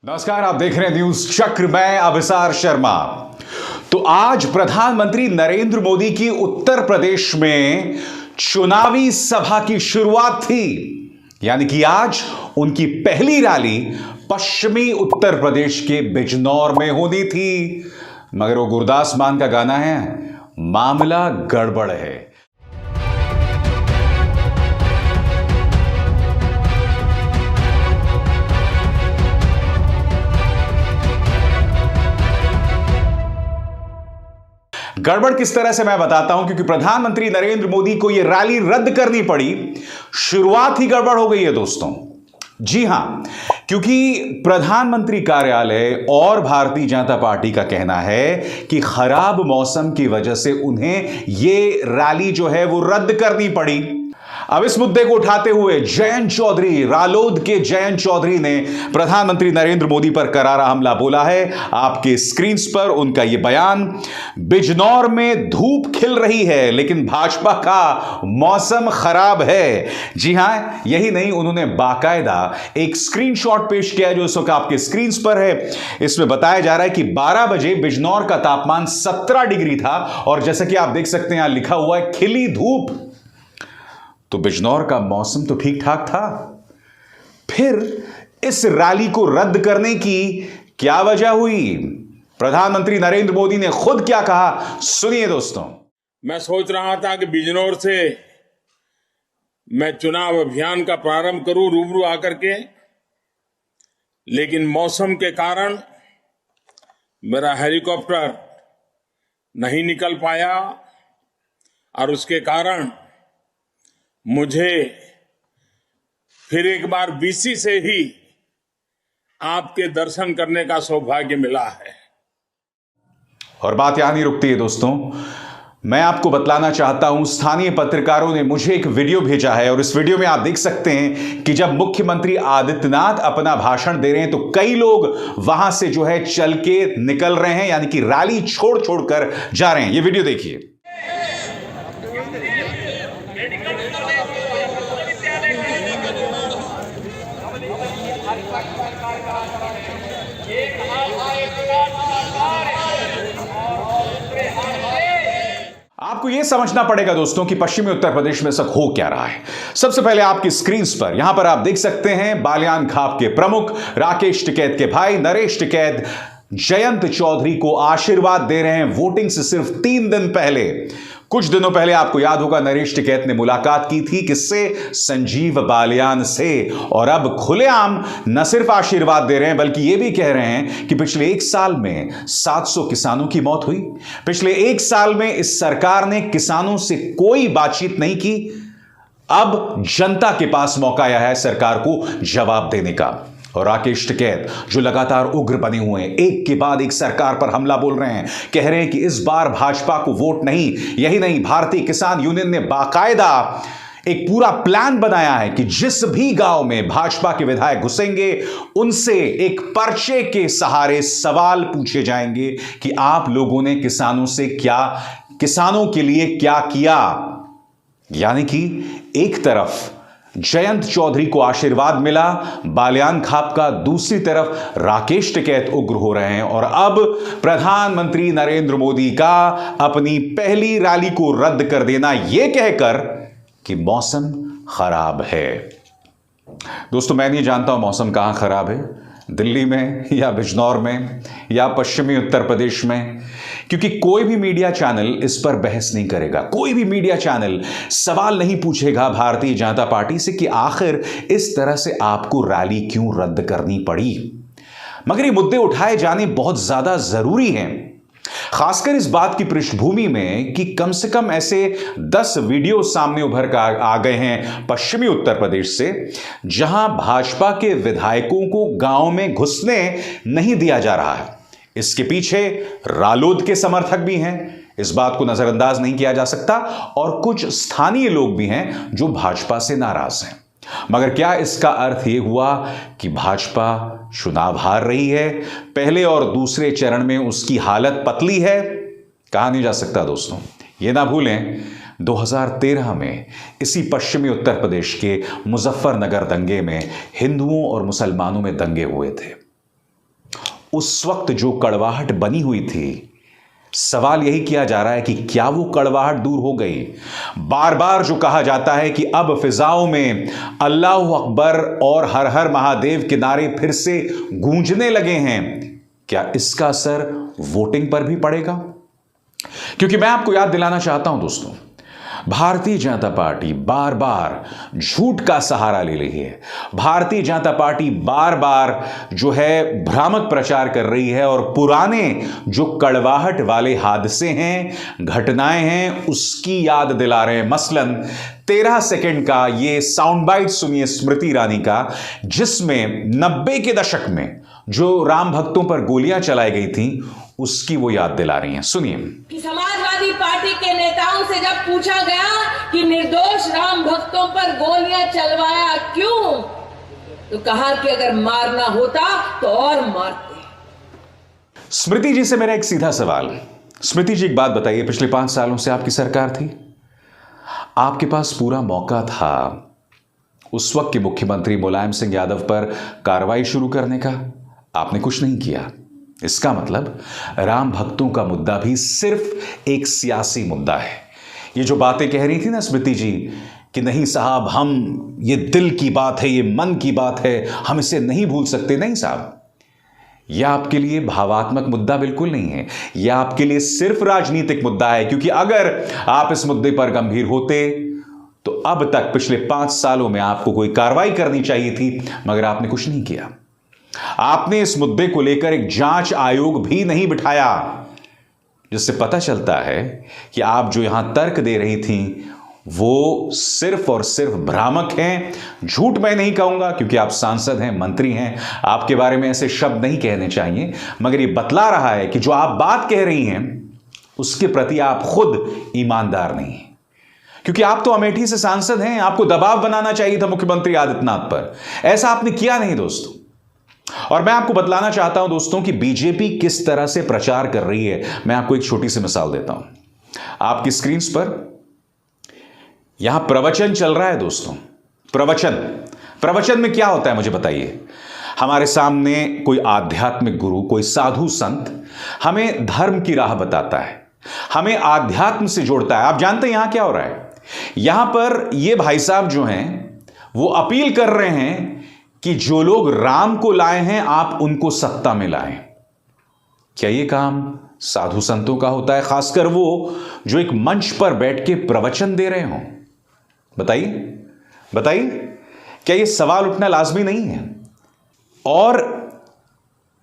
नमस्कार, आप देख रहे हैं न्यूज चक्र। मैं अभिसार शर्मा। तो आज प्रधानमंत्री नरेंद्र मोदी की उत्तर प्रदेश में चुनावी सभा की शुरुआत थी, यानी कि आज उनकी पहली रैली पश्चिमी उत्तर प्रदेश के बिजनौर में होनी थी। मगर वो गुरदास मान का गाना है, मामला गड़बड़ है। गड़बड़ किस तरह से मैं बताता हूं, क्योंकि प्रधानमंत्री नरेंद्र मोदी को यह रैली रद्द करनी पड़ी। शुरुआत ही गड़बड़ हो गई है दोस्तों। जी हां, क्योंकि प्रधानमंत्री कार्यालय और भारतीय जनता पार्टी का कहना है कि खराब मौसम की वजह से उन्हें यह रैली जो है वो रद्द करनी पड़ी। अब इस मुद्दे को उठाते हुए जयंत चौधरी, रालोद के जयंत चौधरी ने प्रधानमंत्री नरेंद्र मोदी पर करारा हमला बोला है। आपके स्क्रीन पर उनका यह बयान, बिजनौर में धूप खिल रही है लेकिन भाजपा का मौसम खराब है। जी हां, यही नहीं, उन्होंने बाकायदा एक स्क्रीनशॉट पेश किया जो इस वक्त आपके स्क्रीन पर है। इसमें बताया जा रहा है कि 12 बजे बिजनौर का तापमान 17 डिग्री था और जैसा कि आप देख सकते हैं यहां लिखा हुआ है खिली धूप। तो बिजनौर का मौसम तो ठीक ठाक था, फिर इस रैली को रद्द करने की क्या वजह हुई? प्रधानमंत्री नरेंद्र मोदी ने खुद क्या कहा, सुनिए दोस्तों। मैं सोच रहा था कि बिजनौर से मैं चुनाव अभियान का प्रारंभ करूं रूबरू आकर के, लेकिन मौसम के कारण मेरा हेलीकॉप्टर नहीं निकल पाया और उसके कारण मुझे फिर एक बार बीसी से ही आपके दर्शन करने का सौभाग्य मिला है। और बात यहां नहीं रुकती है दोस्तों, मैं आपको बतलाना चाहता हूं, स्थानीय पत्रकारों ने मुझे एक वीडियो भेजा है और इस वीडियो में आप देख सकते हैं कि जब मुख्यमंत्री आदित्यनाथ अपना भाषण दे रहे हैं तो कई लोग वहां से जो है चल के निकल रहे हैं, यानी कि रैली छोड़ छोड़कर जा रहे हैं। ये वीडियो देखिए। आपको यह समझना पड़ेगा दोस्तों कि पश्चिमी उत्तर प्रदेश में सब हो क्या रहा है। सबसे पहले आपकी स्क्रीन पर यहां पर आप देख सकते हैं बालियान खाप के प्रमुख राकेश टिकैत के भाई नरेश टिकैत जयंत चौधरी को आशीर्वाद दे रहे हैं वोटिंग से सिर्फ 3 दिन पहले। कुछ दिनों पहले आपको याद होगा नरेश टिकैत ने मुलाकात की थी किससे? संजीव बालियान से। और अब खुलेआम न सिर्फ आशीर्वाद दे रहे हैं बल्कि यह भी कह रहे हैं कि पिछले 1 साल में 700 किसानों की मौत हुई। पिछले 1 साल में इस सरकार ने किसानों से कोई बातचीत नहीं की। अब जनता के पास मौका आया है सरकार को जवाब देने का। और राकेश टिकैत जो लगातार उग्र बने हुए हैं, एक के बाद एक सरकार पर हमला बोल रहे हैं, कह रहे हैं कि इस बार भाजपा को वोट नहीं। यही नहीं, भारतीय किसान यूनियन ने बाकायदा एक पूरा प्लान बनाया है कि जिस भी गांव में भाजपा के विधायक घुसेंगे उनसे एक पर्चे के सहारे सवाल पूछे जाएंगे कि आप लोगों ने किसानों से क्या, किसानों के लिए क्या किया। यानी कि एक तरफ जयंत चौधरी को आशीर्वाद मिला बालियान खाप का, दूसरी तरफ राकेश टिकैत उग्र हो रहे हैं। और अब प्रधानमंत्री नरेंद्र मोदी का अपनी पहली रैली को रद्द कर देना यह कहकर कि मौसम खराब है। दोस्तों, मैं नहीं जानता हूं मौसम कहां खराब है, दिल्ली में या बिजनौर में या पश्चिमी उत्तर प्रदेश में, क्योंकि कोई भी मीडिया चैनल इस पर बहस नहीं करेगा। कोई भी मीडिया चैनल सवाल नहीं पूछेगा भारतीय जनता पार्टी से कि आखिर इस तरह से आपको रैली क्यों रद्द करनी पड़ी। मगर ये मुद्दे उठाए जाने बहुत ज्यादा जरूरी हैं, खासकर इस बात की पृष्ठभूमि में कि कम से कम ऐसे 10 वीडियो सामने उभर कर आ गए हैं पश्चिमी उत्तर प्रदेश से, जहां भाजपा के विधायकों को गांव में घुसने नहीं दिया जा रहा है। इसके पीछे रालोद के समर्थक भी हैं, इस बात को नजरअंदाज नहीं किया जा सकता, और कुछ स्थानीय लोग भी हैं जो भाजपा से नाराज हैं। मगर क्या इसका अर्थ यह हुआ कि भाजपा चुनाव हार रही है? पहले और दूसरे चरण में उसकी हालत पतली है? कहा नहीं जा सकता दोस्तों। यह ना भूलें 2013 में इसी पश्चिमी उत्तर प्रदेश के मुजफ्फरनगर दंगे में हिंदुओं और मुसलमानों में दंगे हुए थे। उस वक्त जो कड़वाहट बनी हुई थी, सवाल यही किया जा रहा है कि क्या वो कड़वाहट दूर हो गई? बार बार जो कहा जाता है कि अब फिजाओं में अल्लाह अकबर और हर हर महादेव के नारे फिर से गूंजने लगे हैं, क्या इसका असर वोटिंग पर भी पड़ेगा? क्योंकि मैं आपको याद दिलाना चाहता हूं दोस्तों, भारतीय जनता पार्टी बार बार झूठ का सहारा ले रही है। भारतीय जनता पार्टी बार बार जो है भ्रामक प्रचार कर रही है और पुराने जो कड़वाहट वाले हादसे हैं, घटनाएं हैं, उसकी याद दिला रहे हैं। मसलन 13 सेकंड का ये साउंड बाइट सुनिए स्मृति ईरानी का, जिसमें 90 के दशक में जो राम भक्तों पर गोलियां चलाई गई थी उसकी वो याद दिला रही हैं। सुनिए। समाजवादी पार्टी के नेताओं से जब पूछा गया कि निर्दोष राम भक्तों पर गोलियां चलवाया क्यों, तो कहा कि अगर मारना होता तो और मारते। स्मृति जी से मेरा एक सीधा सवाल, स्मृति जी एक बात बताइए, पिछले 5 सालों से आपकी सरकार थी, आपके पास पूरा मौका था उस वक्त के मुख्यमंत्री मुलायम सिंह यादव पर कार्रवाई शुरू करने का, आपने कुछ नहीं किया। इसका मतलब राम भक्तों का मुद्दा भी सिर्फ एक सियासी मुद्दा है। ये जो बातें कह रही थी ना स्मृति जी कि नहीं साहब, हम ये दिल की बात है, ये मन की बात है, हम इसे नहीं भूल सकते, नहीं साहब, यह आपके लिए भावात्मक मुद्दा बिल्कुल नहीं है, यह आपके लिए सिर्फ राजनीतिक मुद्दा है। क्योंकि अगर आप इस मुद्दे पर गंभीर होते तो अब तक पिछले 5 सालों में आपको कोई कार्रवाई करनी चाहिए थी, मगर आपने कुछ नहीं किया। आपने इस मुद्दे को लेकर एक जांच आयोग भी नहीं बिठाया, जिससे पता चलता है कि आप जो यहां तर्क दे रही थीं वो सिर्फ और सिर्फ भ्रामक हैं। झूठ मैं नहीं कहूंगा क्योंकि आप सांसद हैं, मंत्री हैं, आपके बारे में ऐसे शब्द नहीं कहने चाहिए, मगर ये बतला रहा है कि जो आप बात कह रही हैं उसके प्रति आप खुद ईमानदार नहीं हैं। क्योंकि आप तो अमेठी से सांसद हैं, आपको दबाव बनाना चाहिए था मुख्यमंत्री आदित्यनाथ पर, ऐसा आपने किया नहीं दोस्तों। और मैं आपको बतलाना चाहता हूं दोस्तों कि बीजेपी किस तरह से प्रचार कर रही है। मैं आपको एक छोटी सी मिसाल देता हूं, आपकी स्क्रीन पर यहां प्रवचन चल रहा है दोस्तों। प्रवचन में क्या होता है मुझे बताइए। हमारे सामने कोई आध्यात्मिक गुरु, कोई साधु संत हमें धर्म की राह बताता है, हमें आध्यात्म से जोड़ता है। आप जानते हैं यहां क्या हो रहा है? यहां पर ये भाई साहब जो हैं वो अपील कर रहे हैं कि जो लोग राम को लाए हैं आप उनको सत्ता में लाएं। क्या यह काम साधु संतों का होता है, खासकर वो जो एक मंच पर बैठ के प्रवचन दे रहे हों? बताइए, क्या यह सवाल उठना लाजमी नहीं है? और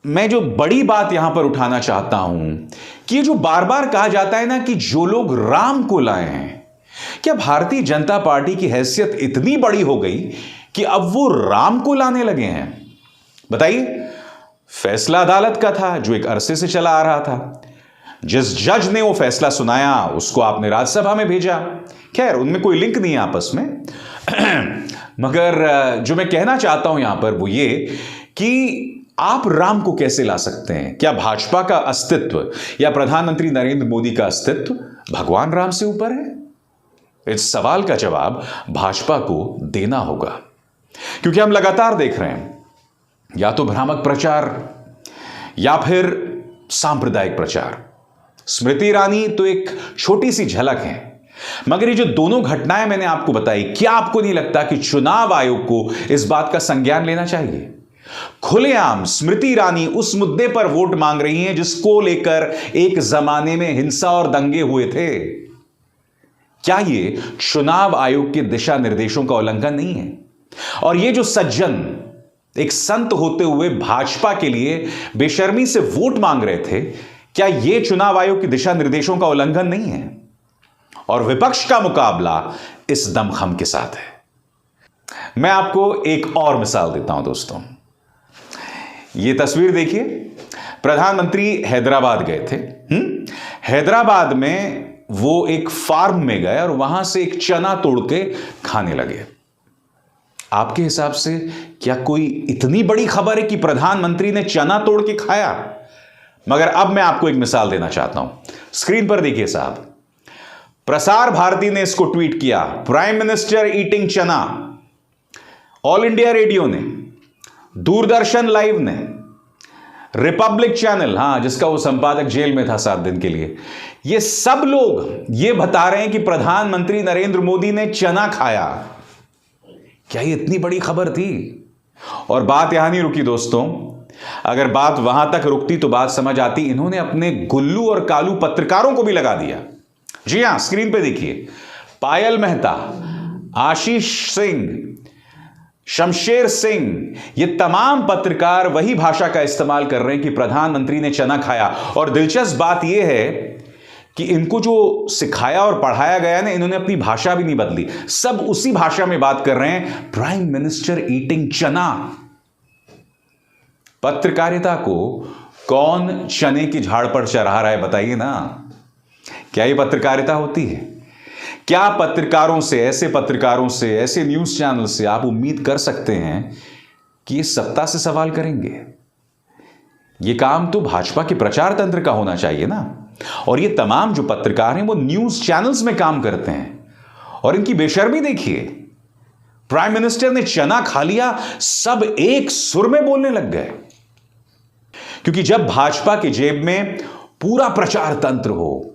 मैं जो बड़ी बात यहां पर उठाना चाहता हूं कि जो बार बार कहा जाता है ना कि जो लोग राम को लाए हैं, क्या भारतीय जनता पार्टी की हैसियत इतनी बड़ी हो गई कि अब वो राम को लाने लगे हैं? बताइए। फैसला अदालत का था जो एक अरसे से चला आ रहा था, जिस जज ने वो फैसला सुनाया उसको आपने राज्यसभा में भेजा। खैर उनमें कोई लिंक नहीं है आपस में मगर जो मैं कहना चाहता हूं यहां पर वो ये कि आप राम को कैसे ला सकते हैं? क्या भाजपा का अस्तित्व या प्रधानमंत्री नरेंद्र मोदी का अस्तित्व भगवान राम से ऊपर है? इस सवाल का जवाब भाजपा को देना होगा, क्योंकि हम लगातार देख रहे हैं या तो भ्रामक प्रचार या फिर सांप्रदायिक प्रचार। स्मृति ईरानी तो एक छोटी सी झलक है, मगर ये जो दोनों घटनाएं मैंने आपको बताई, क्या आपको नहीं लगता कि चुनाव आयोग को इस बात का संज्ञान लेना चाहिए? खुलेआम स्मृति ईरानी उस मुद्दे पर वोट मांग रही हैं जिसको लेकर एक जमाने में हिंसा और दंगे हुए थे। क्या ये चुनाव आयोग के दिशा निर्देशों का उल्लंघन नहीं है? और ये जो सज्जन एक संत होते हुए भाजपा के लिए बेशर्मी से वोट मांग रहे थे, क्या ये चुनाव आयोग के दिशा निर्देशों का उल्लंघन नहीं है? और विपक्ष का मुकाबला इस दमखम के साथ है। मैं आपको एक और मिसाल देता हूं दोस्तों। ये तस्वीर देखिए, प्रधानमंत्री हैदराबाद गए थे। हैदराबाद में वो एक फार्म में गए और वहां से एक चना तोड़ के खाने लगे। आपके हिसाब से क्या कोई इतनी बड़ी खबर है कि प्रधानमंत्री ने चना तोड़ के खाया? मगर अब मैं आपको एक मिसाल देना चाहता हूं, स्क्रीन पर देखिए साहब। प्रसार भारती ने इसको ट्वीट किया, प्राइम मिनिस्टर ईटिंग चना। ऑल इंडिया रेडियो ने, दूरदर्शन लाइव ने, रिपब्लिक चैनल, हां, जिसका वो संपादक जेल में था 7 दिन के लिए, ये सब लोग ये बता रहे हैं कि प्रधानमंत्री नरेंद्र मोदी ने चना खाया। क्या ये इतनी बड़ी खबर थी? और बात यहां नहीं रुकी दोस्तों, अगर बात वहां तक रुकती तो बात समझ आती। इन्होंने अपने गुल्लू और कालू पत्रकारों को भी लगा दिया। जी हां, स्क्रीन पे देखिए, पायल मेहता, आशीष सिंह, शमशेर सिंह, ये तमाम पत्रकार वही भाषा का इस्तेमाल कर रहे हैं कि प्रधानमंत्री ने चना खाया। और दिलचस्प बात यह है कि इनको जो सिखाया और पढ़ाया गया ना, इन्होंने अपनी भाषा भी नहीं बदली, सब उसी भाषा में बात कर रहे हैं, प्राइम मिनिस्टर ईटिंग चना। पत्रकारिता को कौन चने की झाड़ पर चढ़ा रहा है, बताइए ना? क्या यह पत्रकारिता होती है? क्या पत्रकारों से, ऐसे पत्रकारों से, ऐसे न्यूज चैनल से आप उम्मीद कर सकते हैं कि ये सत्ता से सवाल करेंगे? ये काम तो भाजपा के प्रचार तंत्र का होना चाहिए ना। और ये तमाम जो पत्रकार हैं वो न्यूज चैनल्स में काम करते हैं, और इनकी बेशर्मी देखिए। प्राइम मिनिस्टर ने चना खा लिया, सब एक सुर में बोलने लग गए। क्योंकि जब भाजपा के जेब में पूरा प्रचार तंत्र हो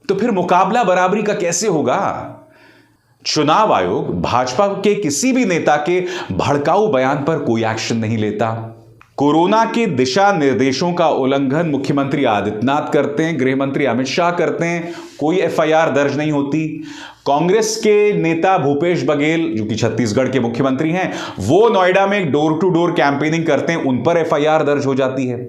तो फिर मुकाबला बराबरी का कैसे होगा? चुनाव आयोग भाजपा के किसी भी नेता के भड़काऊ बयान पर कोई एक्शन नहीं लेता। कोरोना के दिशा निर्देशों का उल्लंघन मुख्यमंत्री आदित्यनाथ करते हैं, गृह मंत्री अमित शाह करते हैं, कोई एफआईआर दर्ज नहीं होती। कांग्रेस के नेता भूपेश बघेल, जो कि छत्तीसगढ़ के मुख्यमंत्री हैं, वो नोएडा में डोर टू डोर कैंपेनिंग करते हैं, उन पर एफआईआर दर्ज हो जाती है।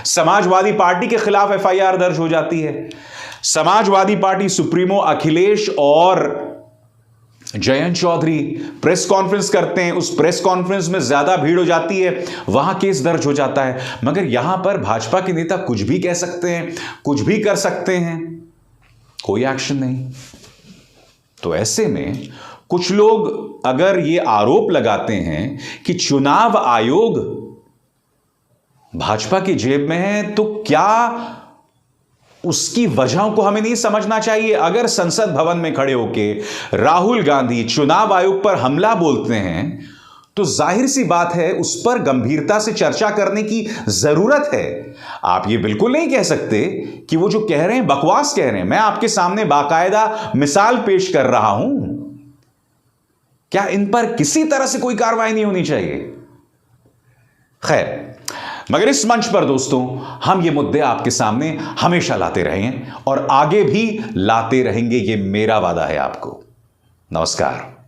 समाजवादी पार्टी के खिलाफ एफआईआर दर्ज हो जाती है। समाजवादी पार्टी सुप्रीमो अखिलेश और जयंत चौधरी प्रेस कॉन्फ्रेंस करते हैं, उस प्रेस कॉन्फ्रेंस में ज्यादा भीड़ हो जाती है, वहां केस दर्ज हो जाता है। मगर यहां पर भाजपा के नेता कुछ भी कह सकते हैं, कुछ भी कर सकते हैं, कोई एक्शन नहीं। तो ऐसे में कुछ लोग अगर ये आरोप लगाते हैं कि चुनाव आयोग भाजपा की जेब में है, तो क्या उसकी वजहों को हमें नहीं समझना चाहिए? अगर संसद भवन में खड़े होके राहुल गांधी चुनाव आयोग पर हमला बोलते हैं तो जाहिर सी बात है उस पर गंभीरता से चर्चा करने की जरूरत है। आप ये बिल्कुल नहीं कह सकते कि वो जो कह रहे हैं बकवास कह रहे हैं। मैं आपके सामने बाकायदा मिसाल पेश कर रहा हूं। क्या इन पर किसी तरह से कोई कार्रवाई नहीं होनी चाहिए? खैर, मगर इस मंच पर दोस्तों हम ये मुद्दे आपके सामने हमेशा लाते रहे हैं और आगे भी लाते रहेंगे, ये मेरा वादा है आपको। नमस्कार।